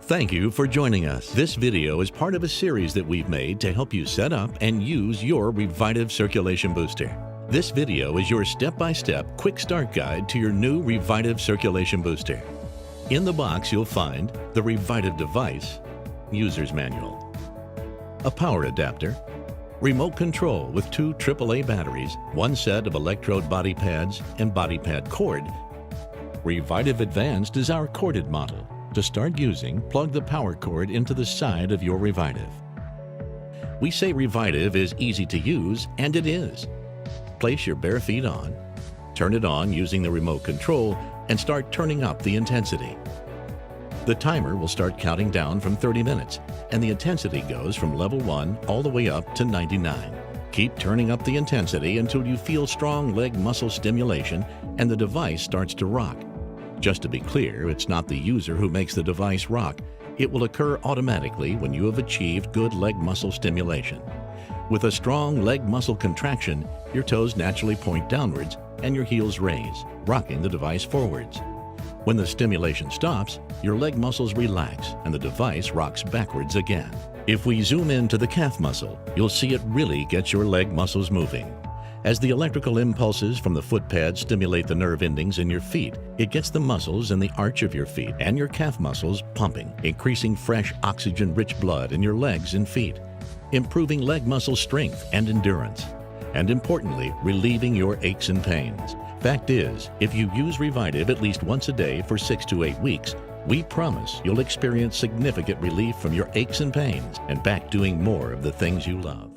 Thank you for joining us. This video is part of a series that we've made to help you set up and use your REVITIVE Circulation Booster. This video is your step-by-step quick start guide to your new REVITIVE Circulation Booster. In the box you'll find the REVITIVE device, user's manual, a power adapter, remote control with 2 AAA batteries, 1 set of electrode body pads and body pad cord. REVITIVE Advanced is our corded model. To start using, plug the power cord into the side of your REVITIVE. We say REVITIVE is easy to use, and it is. Place your bare feet on, turn it on using the remote control, and start turning up the intensity. The timer will start counting down from 30 minutes, and the intensity goes from level 1 all the way up to 99. Keep turning up the intensity until you feel strong leg muscle stimulation and the device starts to rock. Just to be clear, it's not the user who makes the device rock. It will occur automatically when you have achieved good leg muscle stimulation. With a strong leg muscle contraction, your toes naturally point downwards and your heels raise, rocking the device forwards. When the stimulation stops, your leg muscles relax and the device rocks backwards again. If we zoom in to the calf muscle, you'll see it really gets your leg muscles moving. As the electrical impulses from the foot pads stimulate the nerve endings in your feet, it gets the muscles in the arch of your feet and your calf muscles pumping, increasing fresh oxygen-rich blood in your legs and feet, improving leg muscle strength and endurance, and importantly, relieving your aches and pains. Fact is, if you use REVITIVE at least once a day for 6 to 8 weeks, we promise you'll experience significant relief from your aches and pains and back doing more of the things you love.